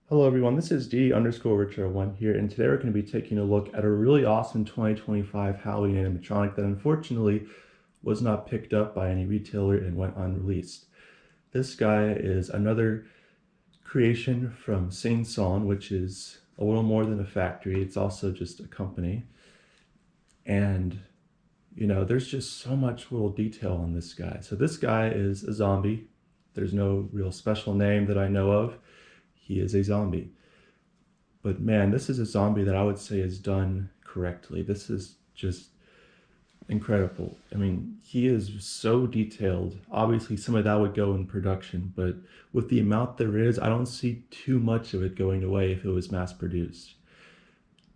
Hello everyone, this is D_Richard1 here, and today we're going to be taking a look at a really awesome 2025 Halloween animatronic that unfortunately was not picked up by any retailer and went unreleased. This guy is another creation from SingSong, which is a little more than a factory, it's also just a company. And there's just so much little detail on this guy. So this guy is a zombie. There's no real special name that I know of. He is a zombie. But man, this is a zombie that I would say is done correctly. This is just incredible. I mean, he is so detailed. Obviously, some of that would go in production, but with the amount there is, I don't see too much of it going away if it was mass produced.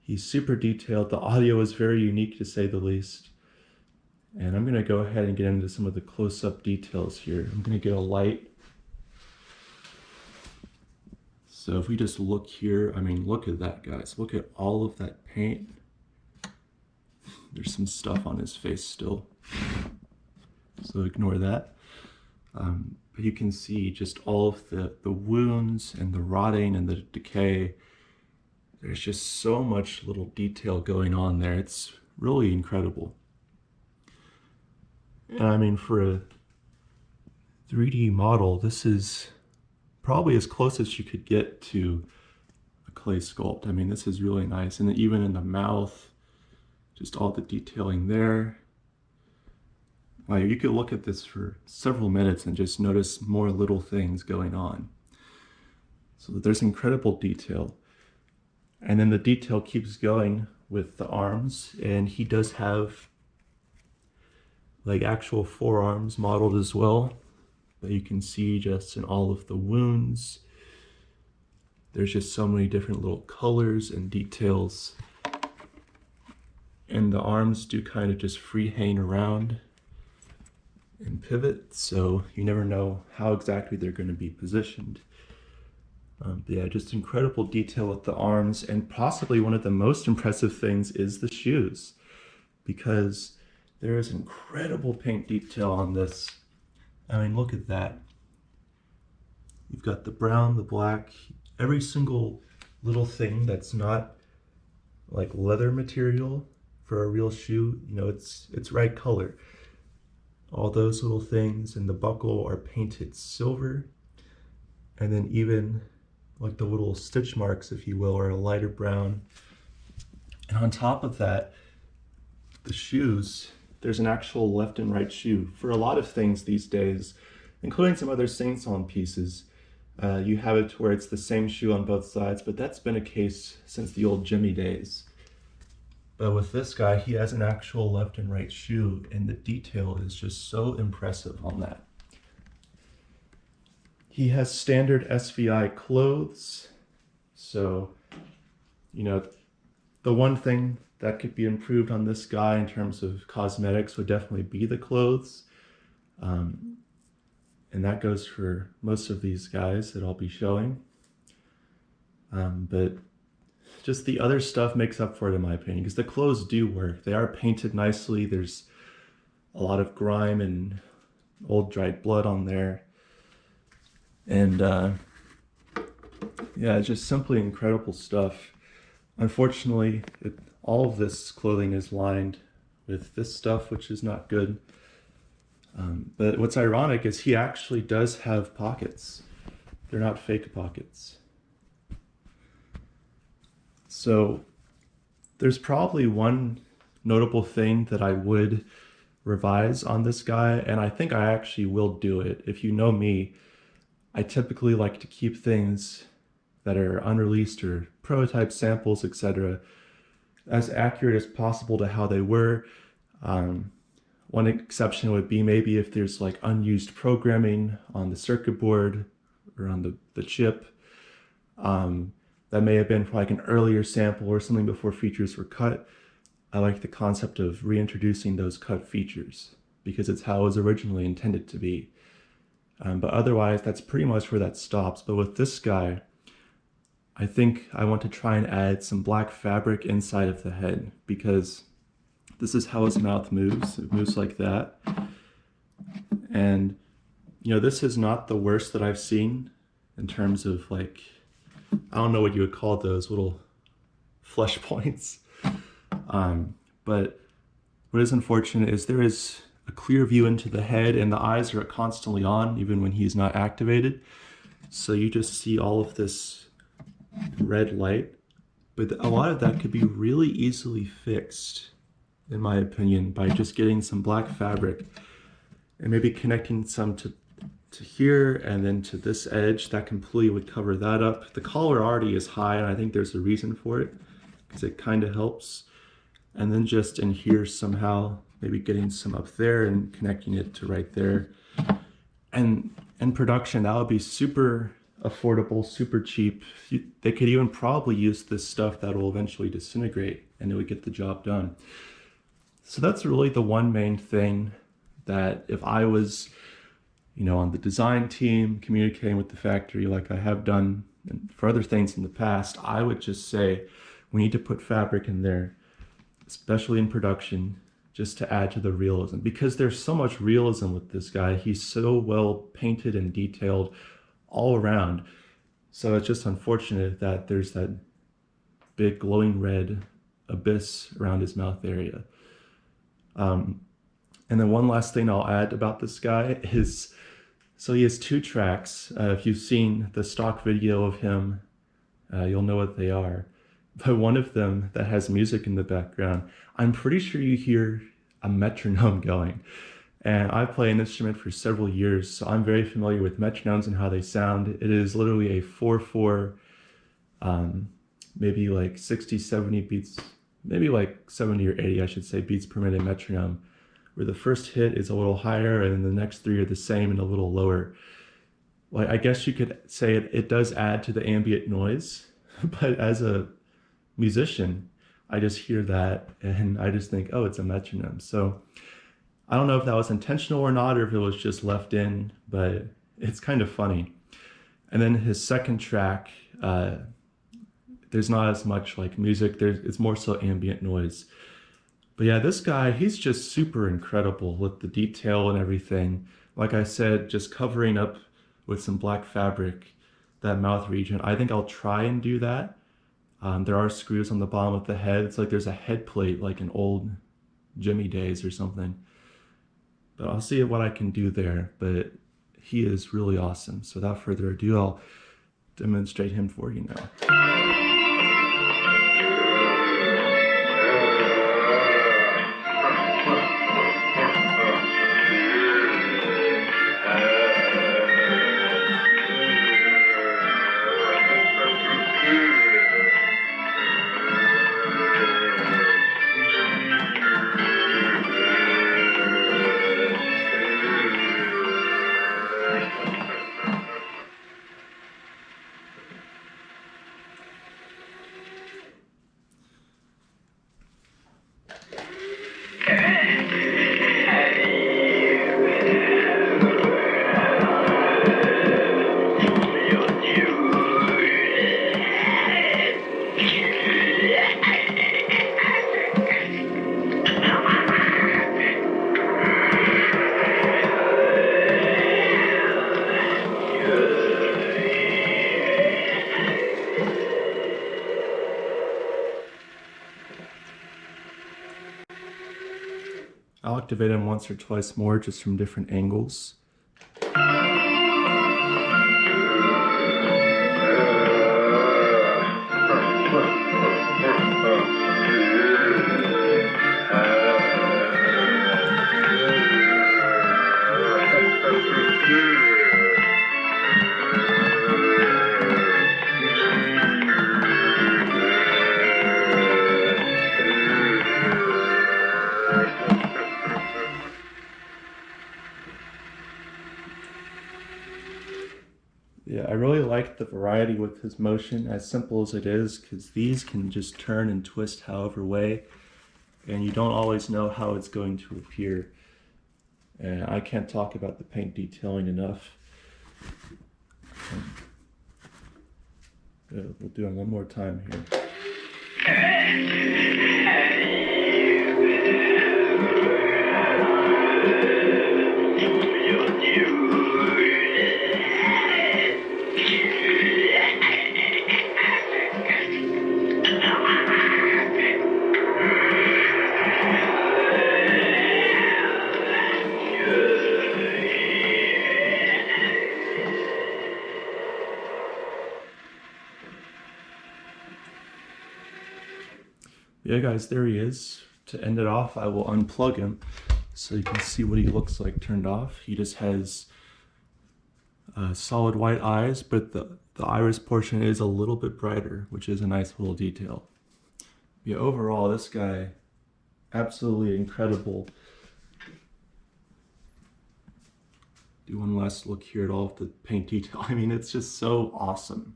He's super detailed. The audio is very unique to say the least. And I'm gonna go ahead and get into some of the close-up details here. I'm gonna get a light. So if we just look here, I mean, look at that, guys. Look at all of that paint. There's some stuff on his face still, so ignore that. But you can see just all of the wounds and the rotting and the decay. There's just so much little detail going on there. It's really incredible. And I mean, for a 3D model, this is probably as close as you could get to a clay sculpt. I mean, this is really nice. And even in the mouth, just all the detailing there. Like, you could look at this for several minutes and just notice more little things going on. So there's incredible detail. And then the detail keeps going with the arms, and he does have like actual forearms modeled as well, that you can see just in all of the wounds. There's just so many different little colors and details. And the arms do kind of just free hang around and pivot, so you never know how exactly they're going to be positioned. But yeah, just incredible detail with the arms, and possibly one of the most impressive things is the shoes, because there is incredible paint detail on this. I mean, look at that. You've got the brown, the black, every single little thing that's not like leather material for a real shoe, it's right color. All those little things and the buckle are painted silver. And then even like the little stitch marks, if you will, are a lighter brown. And on top of that, the shoes, there's an actual left and right shoe. For a lot of things these days, including some other SingSong pieces, you have it to where it's the same shoe on both sides, but that's been a case since the old Jimmy days. But with this guy, he has an actual left and right shoe, and the detail is just so impressive on that. He has standard SVI clothes, so, the one thing that could be improved on this guy in terms of cosmetics would definitely be the clothes. And that goes for most of these guys that I'll be showing. But just the other stuff makes up for it in my opinion, because the clothes do work. They are painted nicely. There's a lot of grime and old dried blood on there. And yeah, it's just simply incredible stuff. Unfortunately, all of this clothing is lined with this stuff, which is not good. But what's ironic is he actually does have pockets. They're not fake pockets. So there's probably one notable thing that I would revise on this guy, and I think I actually will do it. If you know me, I typically like to keep things that are unreleased or prototype samples, etc., as accurate as possible to how they were. One exception would be maybe if there's like unused programming on the circuit board or on the chip. That may have been for like an earlier sample or something before features were cut. I like the concept of reintroducing those cut features because it's how it was originally intended to be. But otherwise, that's pretty much where that stops. But with this guy, I think I want to try and add some black fabric inside of the head, because this is how his mouth moves. It moves like that. And, this is not the worst that I've seen in terms of like I don't know what you would call those little flesh points. But what is unfortunate is there is a clear view into the head, and the eyes are constantly on even when he's not activated. So you just see all of this red light, but a lot of that could be really easily fixed, in my opinion, by just getting some black fabric and maybe connecting some to here and then to this edge. That completely would cover that up. The collar already is high, and I think there's a reason for it, because it kind of helps. And then just in here somehow, maybe getting some up there and connecting it to right there. And in production, that would be super affordable, super cheap. They could even probably use this stuff that will eventually disintegrate, and it would get the job done. So that's really the one main thing that if I was, on the design team, communicating with the factory like I have done for other things in the past, I would just say, we need to put fabric in there, especially in production, just to add to the realism, because there's so much realism with this guy. He's so well painted and detailed all around. So it's just unfortunate that there's that big glowing red abyss around his mouth area. And then one last thing I'll add about this guy is, so he has 2 tracks. If you've seen the stock video of him, you'll know what they are. But one of them that has music in the background, I'm pretty sure you hear a metronome going. And I play an instrument for several years, so I'm very familiar with metronomes and how they sound. It is literally a 4/4, maybe like 60, 70 beats, maybe like 70 or 80, I should say, beats per minute metronome, where the first hit is a little higher and the next 3 are the same and a little lower. Like, I guess you could say it does add to the ambient noise, but as a musician, I just hear that and I just think, oh, it's a metronome. So I don't know if that was intentional or not, or if it was just left in, but it's kind of funny. And then his second track, there's not as much like music, it's more so ambient noise. But yeah, this guy, he's just super incredible with the detail and everything. Like I said, just covering up with some black fabric that mouth region. I think I'll try and do that. There are screws on the bottom of the head. It's like there's a head plate like in old Jimmy days or something. But I'll see what I can do there. But he is really awesome. So without further ado, I'll demonstrate him for you now. I'll activate them once or twice more, just from different angles. Yeah, I really like the variety with his motion, as simple as it is, because these can just turn and twist however way, and you don't always know how it's going to appear. And I can't talk about the paint detailing enough. We'll do it one more time here. Yeah, guys, there he is. To end it off, I will unplug him so you can see what he looks like turned off. He just has solid white eyes, but the iris portion is a little bit brighter, which is a nice little detail. Yeah, overall, this guy, absolutely incredible. Do one last look here at all of the paint detail. I mean, it's just so awesome.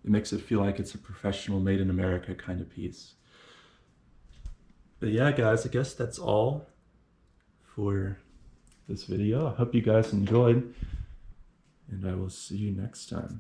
It makes it feel like it's a professional made in America kind of piece. But yeah, guys, I guess that's all for this video. I hope you guys enjoyed, and I will see you next time.